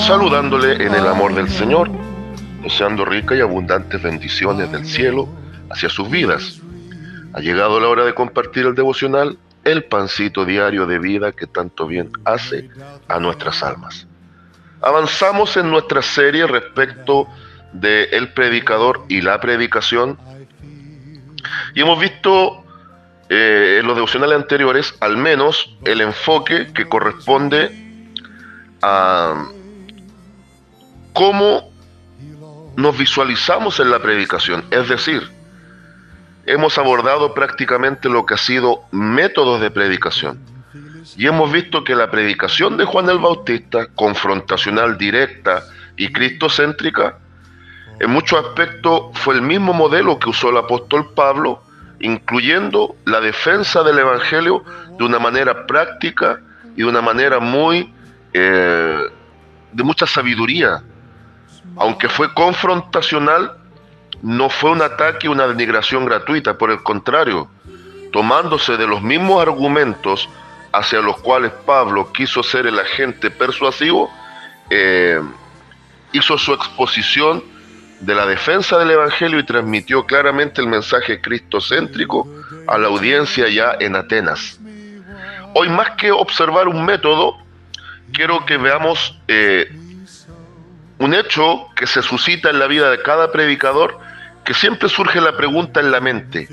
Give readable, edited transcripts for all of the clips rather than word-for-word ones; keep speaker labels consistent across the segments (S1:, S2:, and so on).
S1: saludándole en el amor del Señor, deseando ricas y abundantes bendiciones del cielo hacia sus vidas. Ha llegado la hora de compartir el devocional, el pancito diario de vida que tanto bien hace a nuestras almas. Avanzamos en nuestra serie respecto de el predicador y la predicación, y hemos visto en los devocionales anteriores al menos el enfoque que corresponde a cómo nos visualizamos en la predicación. Es decir, hemos abordado prácticamente lo que ha sido métodos de predicación, y hemos visto que la predicación de Juan el Bautista, confrontacional, directa y cristocéntrica, en muchos aspectos fue el mismo modelo que usó el apóstol Pablo, incluyendo la defensa del evangelio de una manera práctica y de una manera de mucha sabiduría. Aunque fue confrontacional, no fue un ataque, una denigración gratuita. Por el contrario, tomándose de los mismos argumentos hacia los cuales Pablo quiso ser el agente persuasivo, hizo su exposición de la defensa del evangelio y transmitió claramente el mensaje cristocéntrico a la audiencia ya en Atenas. Hoy, más que observar un método, quiero que veamos un hecho que se suscita en la vida de cada predicador, que siempre surge la pregunta en la mente: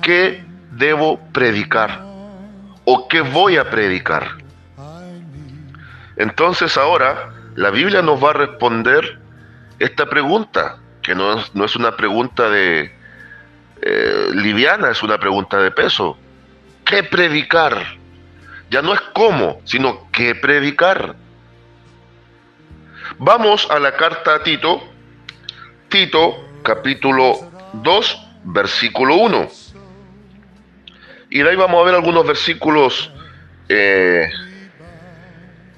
S1: ¿qué debo predicar? ¿O qué voy a predicar? Entonces ahora la Biblia nos va a responder esta pregunta, que no es una pregunta liviana, es una pregunta de peso. ¿Qué predicar? Ya no es cómo, sino qué predicar. Vamos a la carta a Tito, capítulo 2, versículo 1. Y de ahí vamos a ver algunos versículos,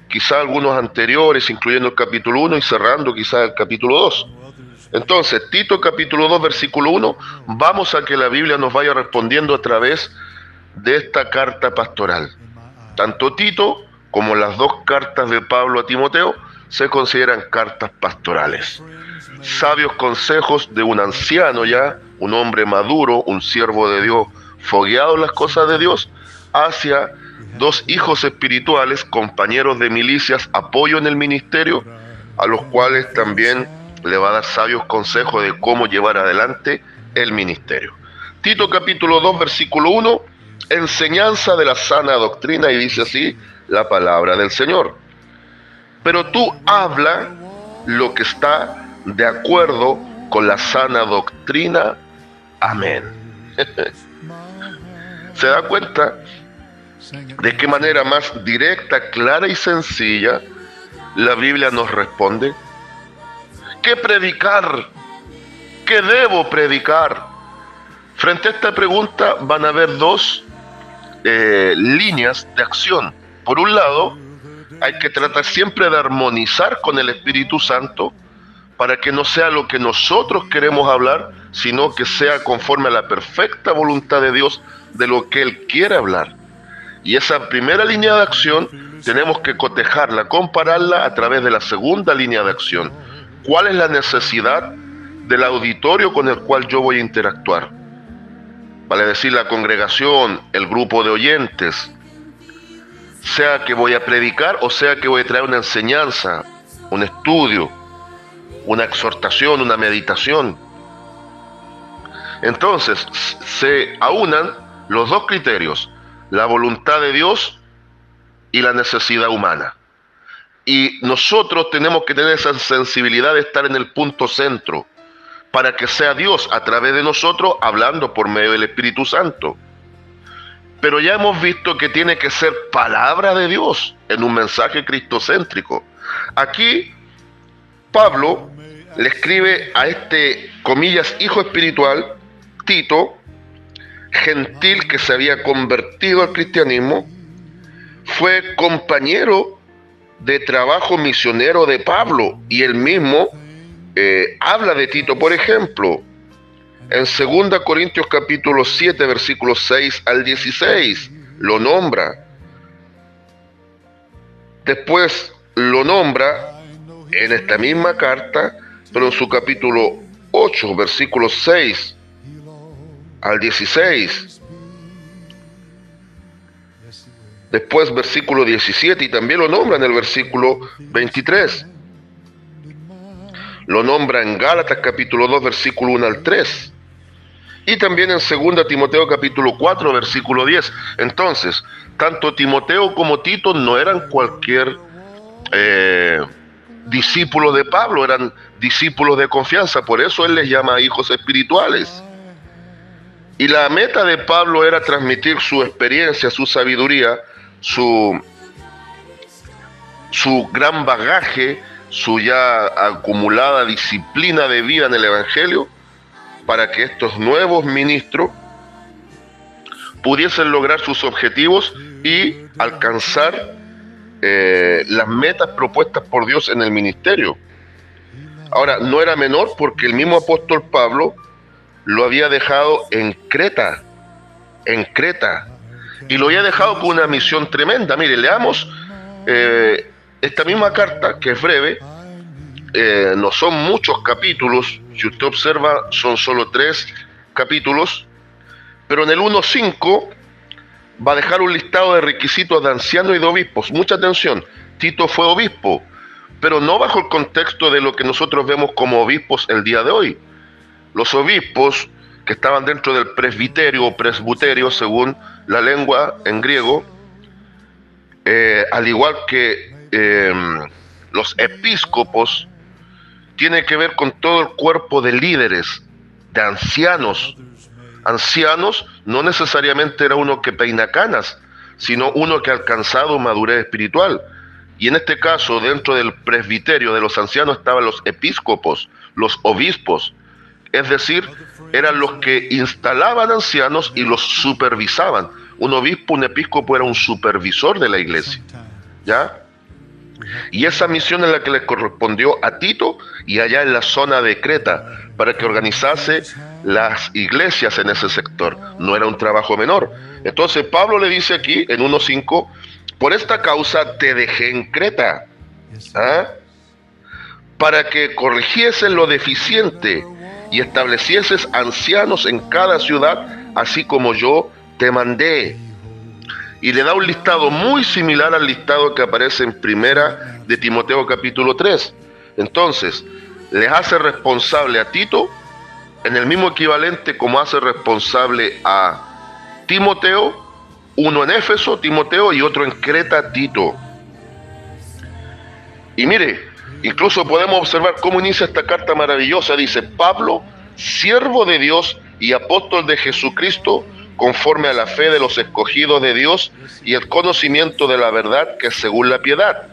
S1: quizá algunos anteriores, incluyendo el capítulo 1 y cerrando quizá el capítulo 2. Entonces, Tito capítulo 2, versículo 1, vamos a que la Biblia nos vaya respondiendo a través de esta carta pastoral. Tanto Tito como las dos cartas de Pablo a Timoteo se consideran cartas pastorales. Sabios consejos de un anciano ya, un hombre maduro, un siervo de Dios, fogueado en las cosas de Dios, hacia dos hijos espirituales, compañeros de milicias, apoyo en el ministerio, a los cuales también le va a dar sabios consejos de cómo llevar adelante el ministerio. Tito capítulo 2, versículo 1, enseñanza de la sana doctrina, y dice así la palabra del Señor: pero tú habla lo que está de acuerdo con la sana doctrina. Amén. ¿Se da cuenta de qué manera más directa, clara y sencilla la Biblia nos responde? ¿Qué predicar? ¿Qué debo predicar? Frente a esta pregunta van a haber dos líneas de acción. Por un lado, hay que tratar siempre de armonizar con el Espíritu Santo para que no sea lo que nosotros queremos hablar, sino que sea conforme a la perfecta voluntad de Dios de lo que Él quiere hablar. Y esa primera línea de acción tenemos que cotejarla, compararla a través de la segunda línea de acción. ¿Cuál es la necesidad del auditorio con el cual yo voy a interactuar? Vale decir, la congregación, el grupo de oyentes, sea que voy a predicar o sea que voy a traer una enseñanza, un estudio, una exhortación, una meditación. Entonces se aunan los dos criterios: la voluntad de Dios y la necesidad humana. Y nosotros tenemos que tener esa sensibilidad de estar en el punto centro, para que sea Dios a través de nosotros hablando por medio del Espíritu Santo. Pero ya hemos visto que tiene que ser palabra de Dios en un mensaje cristocéntrico. Aquí Pablo le escribe a este, comillas, hijo espiritual, Tito, gentil que se había convertido al cristianismo, fue compañero de trabajo misionero de Pablo, y él mismo habla de Tito, por ejemplo, en 2 Corintios capítulo 7, versículos 6 al 16, lo nombra. Después lo nombra en esta misma carta, pero en su capítulo 8, versículos 6 al 16. Después versículo 17, y también lo nombra en el versículo 23. Lo nombra en Gálatas capítulo 2, versículo 1 al 3. Y también en 2 Timoteo capítulo 4, versículo 10. Entonces, tanto Timoteo como Tito no eran cualquier discípulos de Pablo, eran discípulos de confianza. Por eso él les llama hijos espirituales. Y la meta de Pablo era transmitir su experiencia, su sabiduría, su gran bagaje, su ya acumulada disciplina de vida en el Evangelio, para que estos nuevos ministros pudiesen lograr sus objetivos y alcanzar las metas propuestas por Dios en el ministerio. Ahora, no era menor, porque el mismo apóstol Pablo lo había dejado en Creta, y lo había dejado con una misión tremenda. Mire, leamos esta misma carta, que es breve, no son muchos capítulos, si usted observa son solo 3 capítulos, pero en el 1.5 va a dejar un listado de requisitos de ancianos y de obispos. Mucha atención, Tito fue obispo, pero no bajo el contexto de lo que nosotros vemos como obispos el día de hoy. Los obispos que estaban dentro del presbiterio o presbuterio, según la lengua en griego, al igual que los episcopos, tiene que ver con todo el cuerpo de líderes, de ancianos. Ancianos no necesariamente era uno que peina canas, sino uno que ha alcanzado madurez espiritual. Y en este caso, dentro del presbiterio de los ancianos estaban los episcopos, los obispos. Es decir, eran los que instalaban ancianos y los supervisaban. Un obispo, un episcopo era un supervisor de la iglesia, ¿ya? Y esa misión es la que le correspondió a Tito y allá en la zona de Creta, para que organizase las iglesias en ese sector. No era un trabajo menor. Entonces Pablo le dice aquí en 1.5, por esta causa te dejé en Creta, para que corrigieses lo deficiente y establecieses ancianos en cada ciudad, así como yo te mandé. Y le da un listado muy similar al listado que aparece en 1 de Timoteo capítulo 3. Entonces, les hace responsable a Tito en el mismo equivalente como hace responsable a Timoteo, uno en Éfeso, Timoteo, y otro en Creta, Tito. Y mire, incluso podemos observar cómo inicia esta carta maravillosa. Dice: Pablo, siervo de Dios y apóstol de Jesucristo, conforme a la fe de los escogidos de Dios y el conocimiento de la verdad que es según la piedad,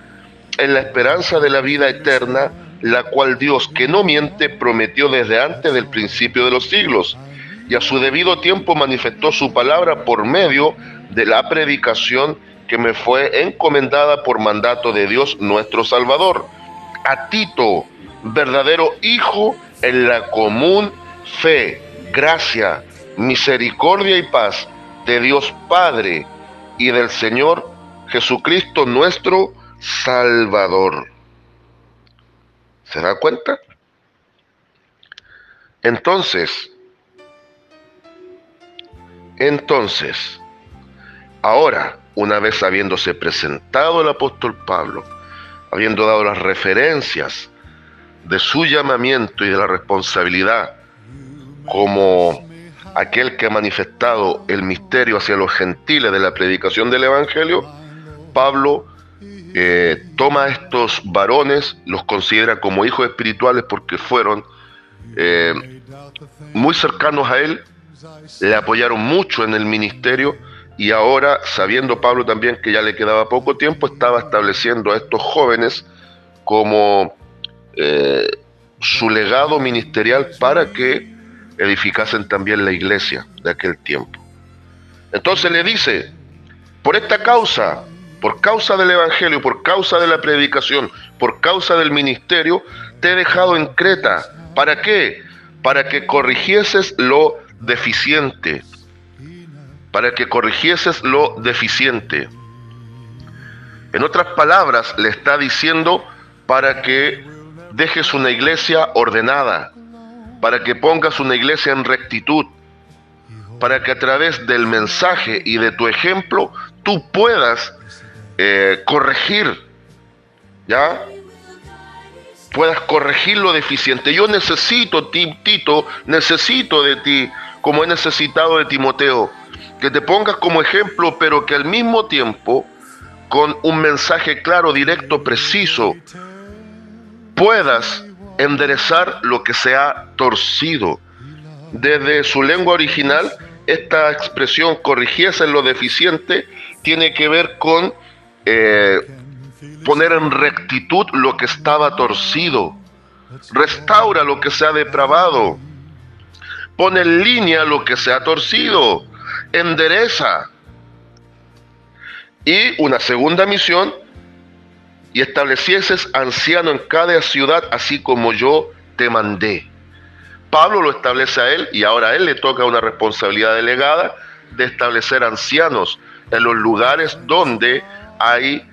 S1: en la esperanza de la vida eterna, la cual Dios, que no miente, prometió desde antes del principio de los siglos, y a su debido tiempo manifestó su palabra por medio de la predicación que me fue encomendada por mandato de Dios nuestro Salvador. A Tito, verdadero hijo en la común fe, gracia, misericordia y paz de Dios Padre y del Señor Jesucristo nuestro Salvador. ¿Se da cuenta? Entonces, ahora, una vez habiéndose presentado el apóstol Pablo, habiendo dado las referencias de su llamamiento y de la responsabilidad como aquel que ha manifestado el misterio hacia los gentiles de la predicación del Evangelio, Pablo toma a estos varones, los considera como hijos espirituales porque fueron muy cercanos a él, le apoyaron mucho en el ministerio, y ahora, sabiendo Pablo también que ya le quedaba poco tiempo, estaba estableciendo a estos jóvenes como su legado ministerial para que edificasen también la iglesia de aquel tiempo. Entonces le dice: por esta causa, por causa del Evangelio, por causa de la predicación, por causa del ministerio, te he dejado en Creta. ¿Para qué? Para que corrigieses lo deficiente. Para que corrigieses lo deficiente. En otras palabras, le está diciendo para que dejes una iglesia ordenada, para que pongas una iglesia en rectitud, para que a través del mensaje y de tu ejemplo tú puedas corregir, ¿ya? Puedas corregir lo deficiente. Yo necesito, Tito, necesito de ti, como he necesitado de Timoteo, que te pongas como ejemplo, pero que al mismo tiempo, con un mensaje claro, directo, preciso, puedas enderezar lo que se ha torcido. Desde su lengua original, esta expresión corrigiese en lo deficiente tiene que ver con poner en rectitud lo que estaba torcido, restaura lo que se ha depravado, pone en línea lo que se ha torcido, endereza. Y una segunda misión, y establecieses anciano en cada ciudad, así como yo te mandé. Pablo lo establece a él, y ahora a él le toca una responsabilidad delegada de establecer ancianos en los lugares donde hay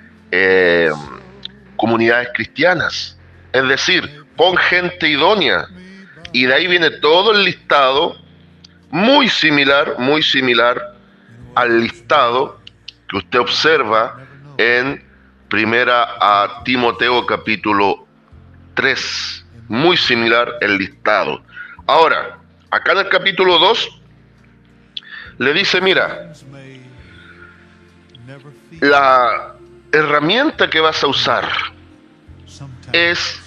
S1: comunidades cristianas. Es decir, pon gente idónea. Y de ahí viene todo el listado, muy similar al listado que usted observa en Primera a Timoteo capítulo 3. Muy similar el listado. Ahora, acá en el capítulo 2, le dice, mira, la herramienta que vas a usar es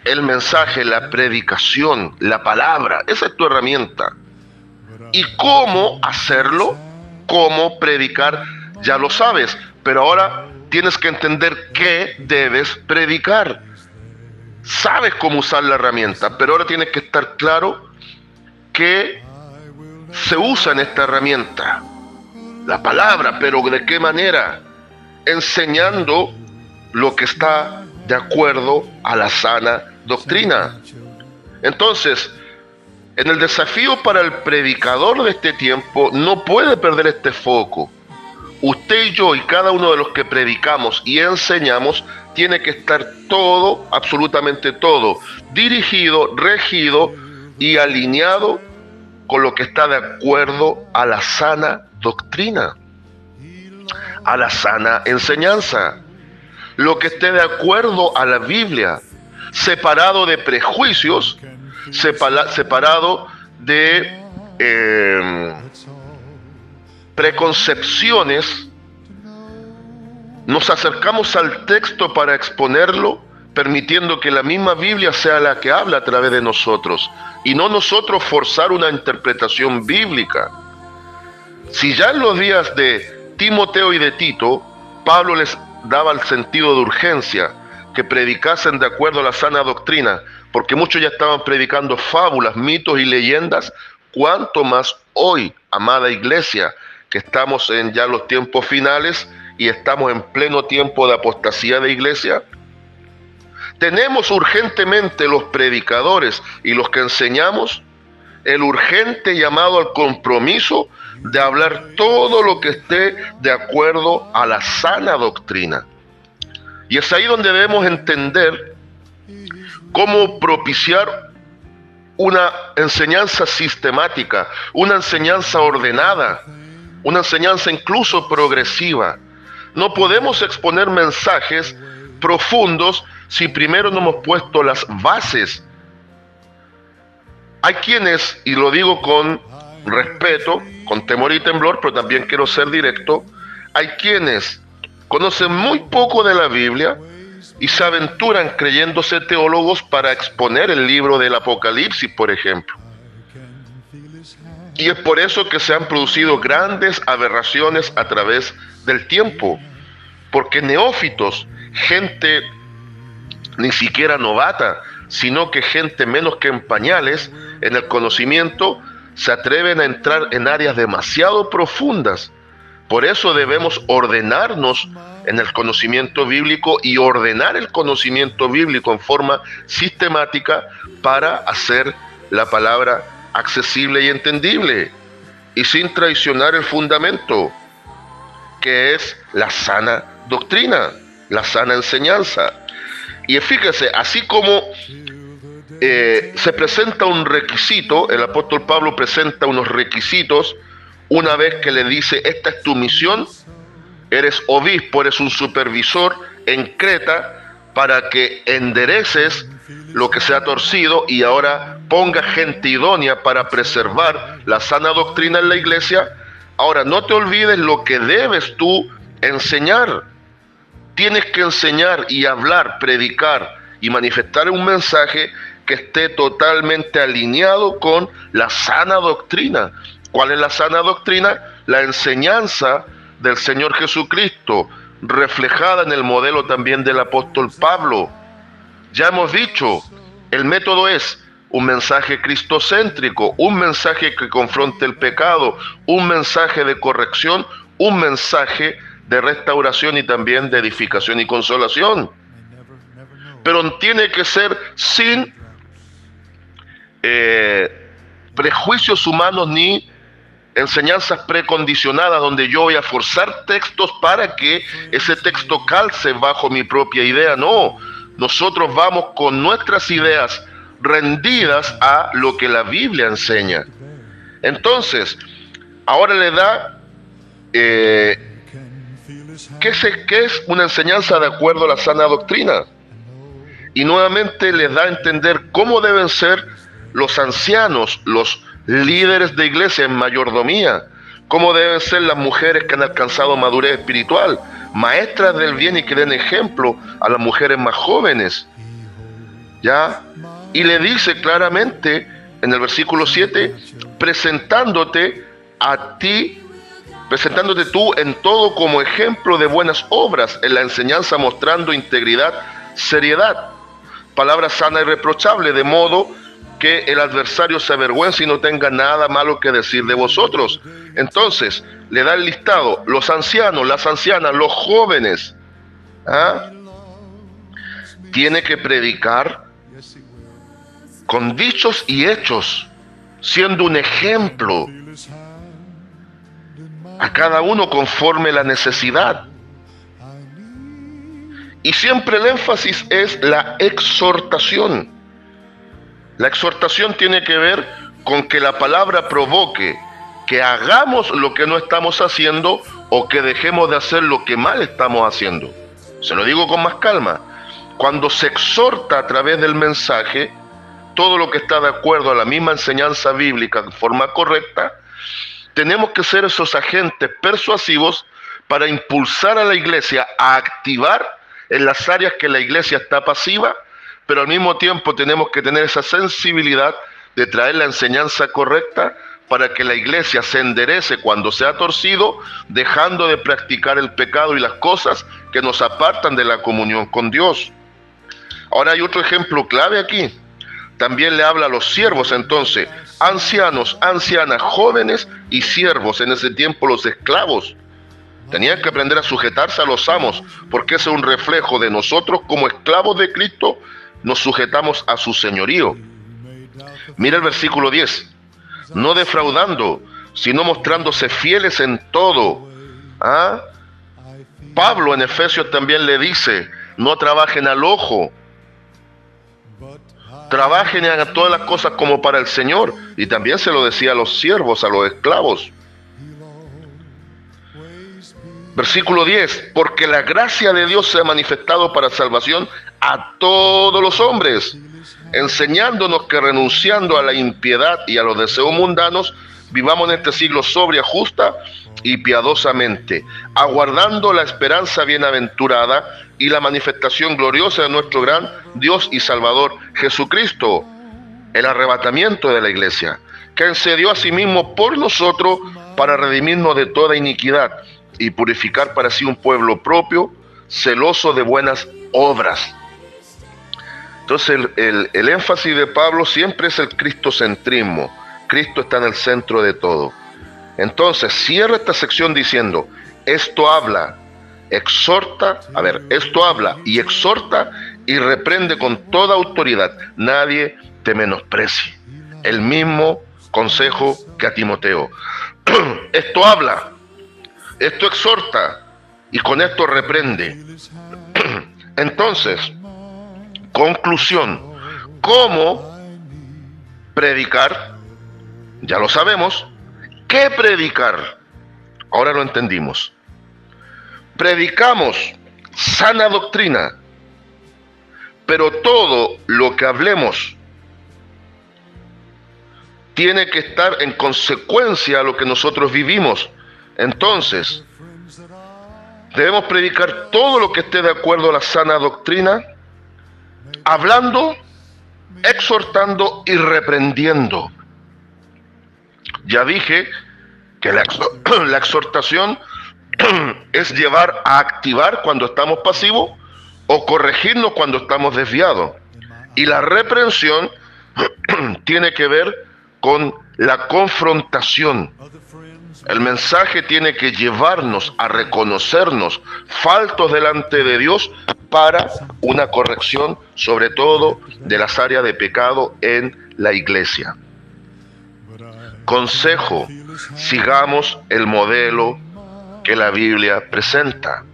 S1: el mensaje, la predicación, la palabra. Esa es tu herramienta. ¿Y cómo hacerlo? ¿Cómo predicar? Ya lo sabes, pero ahora tienes que entender qué debes predicar. Sabes cómo usar la herramienta, pero ahora tienes que estar claro qué se usa en esta herramienta. La palabra, pero ¿de qué manera? Enseñando lo que está de acuerdo a la sana doctrina. Entonces, en el desafío para el predicador de este tiempo, no puede perder este foco. Usted y yo y cada uno de los que predicamos y enseñamos tiene que estar todo, absolutamente todo, dirigido, regido y alineado con lo que está de acuerdo a la sana doctrina, a la sana enseñanza, lo que esté de acuerdo a la Biblia, separado de prejuicios, separado de preconcepciones. Nos acercamos al texto para exponerlo, permitiendo que la misma Biblia sea la que habla a través de nosotros, y no nosotros forzar una interpretación bíblica. Si ya en los días de Timoteo y de Tito, Pablo les daba el sentido de urgencia, que predicasen de acuerdo a la sana doctrina, porque muchos ya estaban predicando fábulas, mitos y leyendas, cuánto más hoy, amada iglesia, que estamos en ya los tiempos finales y estamos en pleno tiempo de apostasía de iglesia. Tenemos urgentemente los predicadores y los que enseñamos el urgente llamado al compromiso de hablar todo lo que esté de acuerdo a la sana doctrina. Y es ahí donde debemos entender cómo propiciar una enseñanza sistemática, una enseñanza ordenada, una enseñanza incluso progresiva. No podemos exponer mensajes profundos si primero no hemos puesto las bases. Hay quienes, y lo digo con respeto, con temor y temblor, pero también quiero ser directo, hay quienes conocen muy poco de la Biblia y se aventuran creyéndose teólogos para exponer el libro del Apocalipsis, por ejemplo. Y es por eso que se han producido grandes aberraciones a través del tiempo, porque neófitos, gente ni siquiera novata, sino que gente menos que en pañales en el conocimiento, se atreven a entrar en áreas demasiado profundas. Por eso debemos ordenarnos en el conocimiento bíblico y ordenar el conocimiento bíblico en forma sistemática para hacer la palabra accesible y entendible y sin traicionar el fundamento, que es la sana doctrina. la sana enseñanza. Y fíjese, así como se presenta un requisito, el apóstol Pablo presenta unos requisitos una vez que le dice: esta es tu misión, eres obispo, eres un supervisor en Creta para que endereces lo que se ha torcido y ahora ponga gente idónea para preservar la sana doctrina en la iglesia. Ahora, no te olvides lo que debes tú enseñar. Tienes que enseñar y hablar, predicar y manifestar un mensaje que esté totalmente alineado con la sana doctrina. ¿Cuál es la sana doctrina? La enseñanza del Señor Jesucristo, reflejada en el modelo también del apóstol Pablo. Ya hemos dicho, el método es un mensaje cristocéntrico, un mensaje que confronte el pecado, un mensaje de corrección, un mensaje de restauración y también de edificación y consolación. Pero tiene que ser sin prejuicios humanos ni enseñanzas precondicionadas donde yo voy a forzar textos para que ese texto calce bajo mi propia idea. No, nosotros vamos con nuestras ideas rendidas a lo que la Biblia enseña. Entonces, ahora le da ¿qué es una enseñanza de acuerdo a la sana doctrina? Y nuevamente les da a entender cómo deben ser los ancianos, los líderes de iglesia en mayordomía, cómo deben ser las mujeres que han alcanzado madurez espiritual, maestras del bien y que den ejemplo a las mujeres más jóvenes. ¿Ya? Y le dice claramente en el versículo 7, presentándote tú en todo como ejemplo de buenas obras, en la enseñanza mostrando integridad, seriedad, palabra sana y reprochable, de modo que el adversario se avergüence y no tenga nada malo que decir de vosotros. Entonces, le da el listado: los ancianos, las ancianas, los jóvenes. Tiene que predicar con dichos y hechos, siendo un ejemplo a cada uno conforme la necesidad. Y siempre el énfasis es la exhortación. La exhortación tiene que ver con que la palabra provoque que hagamos lo que no estamos haciendo o que dejemos de hacer lo que mal estamos haciendo. Se lo digo con más calma. Cuando se exhorta a través del mensaje todo lo que está de acuerdo a la misma enseñanza bíblica de forma correcta, tenemos que ser esos agentes persuasivos para impulsar a la iglesia a activar en las áreas que la iglesia está pasiva, pero al mismo tiempo tenemos que tener esa sensibilidad de traer la enseñanza correcta para que la iglesia se enderece cuando se ha torcido, dejando de practicar el pecado y las cosas que nos apartan de la comunión con Dios. Ahora hay otro ejemplo clave aquí. También le habla a los siervos, entonces, ancianos, ancianas, jóvenes y siervos. En ese tiempo los esclavos tenían que aprender a sujetarse a los amos, porque ese es un reflejo de nosotros como esclavos de Cristo, nos sujetamos a su señorío. Mira el versículo 10. No defraudando, sino mostrándose fieles en todo. Pablo en Efesios también le dice: no trabajen al ojo, trabajen y hagan todas las cosas como para el Señor. Y también se lo decía a los siervos, a los esclavos. Versículo 10, porque la gracia de Dios se ha manifestado para salvación a todos los hombres, enseñándonos que renunciando a la impiedad y a los deseos mundanos, vivamos en este siglo sobria, justa y piadosamente, aguardando la esperanza bienaventurada y la manifestación gloriosa de nuestro gran Dios y Salvador Jesucristo, el arrebatamiento de la iglesia, que se dio a sí mismo por nosotros para redimirnos de toda iniquidad y purificar para sí un pueblo propio, celoso de buenas obras. Entonces el énfasis de Pablo siempre es el cristocentrismo. Cristo está en el centro de todo. Entonces cierra esta sección diciendo: esto habla y exhorta y reprende con toda autoridad. Nadie te menosprecie. El mismo consejo que a Timoteo. Esto habla, esto exhorta y con esto reprende. Entonces, conclusión, ¿cómo predicar? Ya lo sabemos. ¿Qué predicar? Ahora lo entendimos. Predicamos sana doctrina, pero todo lo que hablemos tiene que estar en consecuencia a lo que nosotros vivimos. Entonces, debemos predicar todo lo que esté de acuerdo a la sana doctrina, hablando, exhortando y reprendiendo. Ya dije que la exhortación es llevar a activar cuando estamos pasivos o corregirnos cuando estamos desviados. Y la reprensión tiene que ver con la confrontación. El mensaje tiene que llevarnos a reconocernos faltos delante de Dios para una corrección, sobre todo de las áreas de pecado en la iglesia. Consejo: sigamos el modelo que la Biblia presenta.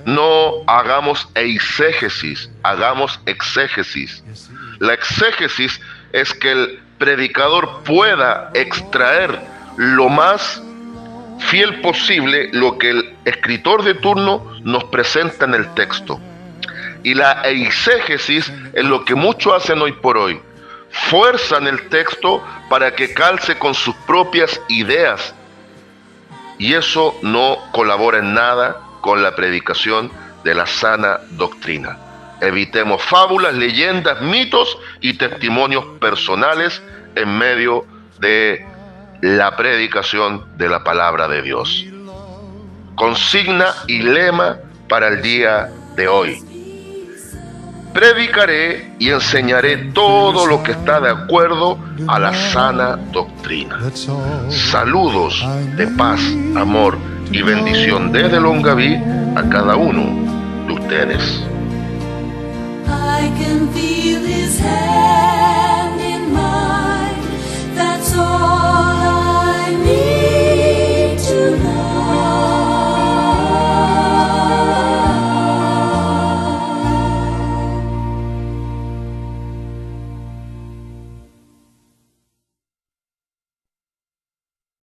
S1: No hagamos eisegesis, hagamos exégesis. La exégesis es que el predicador pueda extraer lo más fiel posible lo que el escritor de turno nos presenta en el texto. Y la eisegesis es lo que muchos hacen hoy por hoy. Fuerzan el texto para que calce con sus propias ideas. Y eso no colabora en nada con la predicación de la sana doctrina. Evitemos fábulas, leyendas, mitos y testimonios personales en medio de la predicación de la palabra de Dios. Consigna y lema para el día de hoy: predicaré y enseñaré todo lo que está de acuerdo a la sana doctrina. Saludos de paz, amor y bendición desde Longaví a cada uno de ustedes.
S2: I can feel his hand in mine, that's all.